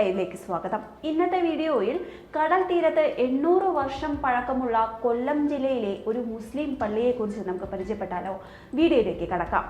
ലൈവിലേക്ക് സ്വാഗതം. ഇന്നത്തെ വീഡിയോയിൽ കടൽ തീരത്ത് 800 വർഷം പഴക്കമുള്ള കൊല്ലം ജില്ലയിലെ ഒരു മുസ്ലിം പള്ളിയെക്കുറിച്ച് നമുക്ക് പരിചയപ്പെട്ടാലോ? വീഡിയോയിലേക്ക് കടക്കാം.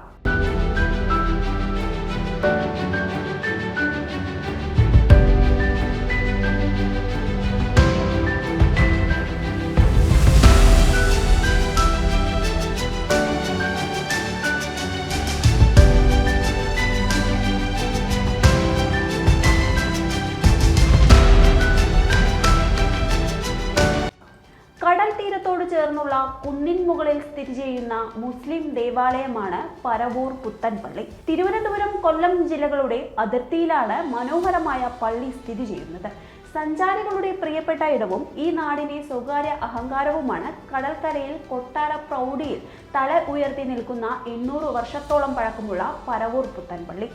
കടൽ തീരത്തോട് ചേർന്നുള്ള കുന്നിൻ മുകളിൽ സ്ഥിതി ചെയ്യുന്ന മുസ്ലിം ദേവാലയമാണ് പരവൂർ പുത്തൻപള്ളി. തിരുവനന്തപുരം, കൊല്ലം ജില്ലകളുടെ അതിർത്തിയിലാണ് മനോഹരമായ പള്ളി സ്ഥിതി ചെയ്യുന്നത്. സഞ്ചാരികളുടെ പ്രിയപ്പെട്ട ഇടവും ഈ നാടിന്റെ സ്വകാര്യ അഹങ്കാരവുമാണ് കടൽക്കരയിൽ കൊട്ടാര പ്രൗഢിയിൽ തല ഉയർത്തി നിൽക്കുന്ന 800 വർഷത്തോളം പഴക്കമുള്ള പരവൂർ പുത്തൻപള്ളി.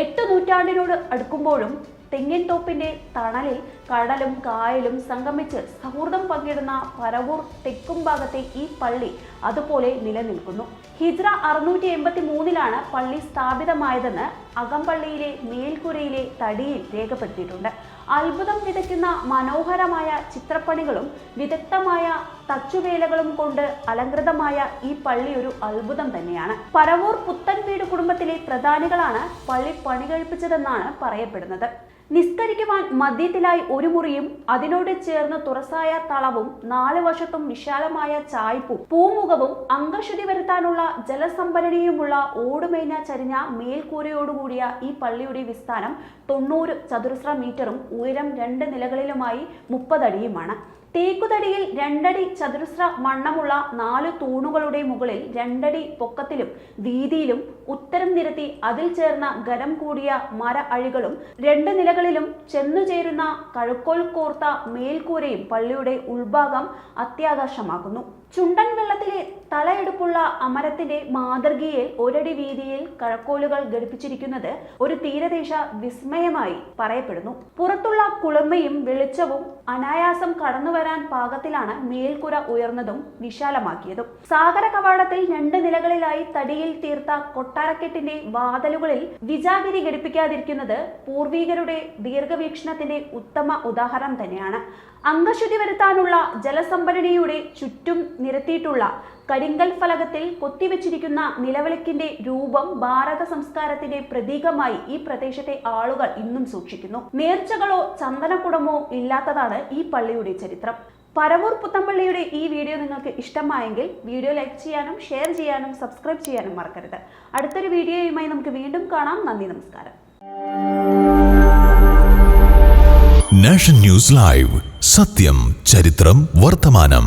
8 നൂറ്റാണ്ടിനോട് അടുക്കുമ്പോഴും തെങ്ങിൻ തോപ്പിന്റെ തണലിൽ കടലും കായലും സംഗമിച്ച് സൗഹൃദം പങ്കിടുന്ന പരവൂർ തെക്കും ഭാഗത്തെ ഈ പള്ളി അതുപോലെ നിലനിൽക്കുന്നു. ഹിജ്റ 683 പള്ളി സ്ഥാപിതമായതെന്ന് അകമ്പള്ളിയിലെ മേൽക്കുരയിലെ തടിയിൽ രേഖപ്പെടുത്തിയിട്ടുണ്ട്. അത്ഭുതം വിതയ്ക്കുന്ന മനോഹരമായ ചിത്രപ്പണികളും വിദഗ്ധമായ തച്ചുവേലകളും കൊണ്ട് അലങ്കൃതമായ ഈ പള്ളി ഒരു അത്ഭുതം തന്നെയാണ്. പരവൂർ പുത്തൻ വീട് കുടുംബത്തിലെ പ്രധാനികളാണ് പള്ളി പണി കഴിപ്പിച്ചതെന്നാണ് പറയപ്പെടുന്നത്. നിസ്കരിക്കുവാൻ മധ്യത്തിലായി ഒരു മുറിയും അതിനോട് ചേർന്ന് തുറസായ തളവും 4 വശത്തും വിശാലമായ ചായ്പും പൂമുഖവും അംഗശുദ്ധി വരുത്താനുള്ള ജലസംഭരണിയുമുള്ള ഓടുമേഞ്ഞ ചരിഞ്ഞ മേൽക്കൂരയോടുകൂടിയ ഈ പള്ളിയുടെ വിസ്താരം 90 ചതുരശ്ര മീറ്ററും ഉയരം 2 നിലകളിലുമായി 30 അടിയുമാണ്. തേക്കുതടിയിൽ 2 അടി ചതുരശ്ര വണ്ണമുള്ള 4 തൂണുകളുടെ മുകളിൽ 2 അടി പൊക്കത്തിലും വീതിയിലും ഉത്തരം നിരത്തി അതിൽ ചേർന്ന ഖരം കൂടിയ മര അഴികളും 2 നിലകളിലും ചെന്നുചേരുന്ന കഴുക്കോൽ കോർത്ത മേൽക്കൂരയും പള്ളിയുടെ ഉൾഭാഗം അത്യാകർഷമാക്കുന്നു. ചുണ്ടൻ വെള്ളത്തിലെ തലയെടുപ്പുള്ള അമരത്തിന്റെ മാതൃകയിൽ 1 അടി വീതിയിൽ കഴക്കോലുകൾ ഘടിപ്പിച്ചിരിക്കുന്നത് ഒരു തീരദേശ വിസ്മയമായി പറയപ്പെടുന്നു. പുറത്തുള്ള കുളിർമയും വെളിച്ചവും അനായാസം കടന്നുവരാൻ പാകത്തിലാണ് മേൽക്കുര ഉയർന്നതും വിശാലമാക്കിയതും. സാഗര കവാടത്തിൽ 2 നിലകളിലായി തടിയിൽ തീർത്ത കൊട്ടാരക്കെട്ടിന്റെ വാതിലുകളിൽ വിജാഗിരി ഘടിപ്പിക്കാതിരിക്കുന്നത് പൂർവികരുടെ ദീർഘവീക്ഷണത്തിന്റെ ഉത്തമ ഉദാഹരണം തന്നെയാണ്. അംഗശുദ്ധി വരുത്താനുള്ള ജലസംഭരണിയുടെ ചുറ്റും നിരത്തിയിട്ടുള്ള കരിങ്കൽ ഫലകത്തിൽ കൊത്തിവെച്ചിരിക്കുന്ന നിലവിളക്കിന്റെ രൂപം ഭാരത സംസ്കാരത്തിന്റെ പ്രതീകമായി ഈ പ്രദേശത്തെ ആളുകൾ ഇന്നും സൂക്ഷിക്കുന്നു. നേർച്ചകളോ ചന്ദനക്കുടമോ ഇല്ലാത്തതാണ് ഈ പള്ളിയുടെ ചരിത്രം. പരവൂർ പുത്തൻപള്ളിയുടെ ഈ വീഡിയോ നിങ്ങൾക്ക് ഇഷ്ടമായെങ്കിൽ വീഡിയോ ലൈക്ക് ചെയ്യാനും ഷെയർ ചെയ്യാനും സബ്സ്ക്രൈബ് ചെയ്യാനും മറക്കരുത്. അടുത്തൊരു വീഡിയോയുമായി നമുക്ക് വീണ്ടും കാണാം. നന്ദി, നമസ്കാരം. നാഷൻ ന്യൂസ് ലൈവ്, സത്യം, ചരിത്രം, വർത്തമാനം.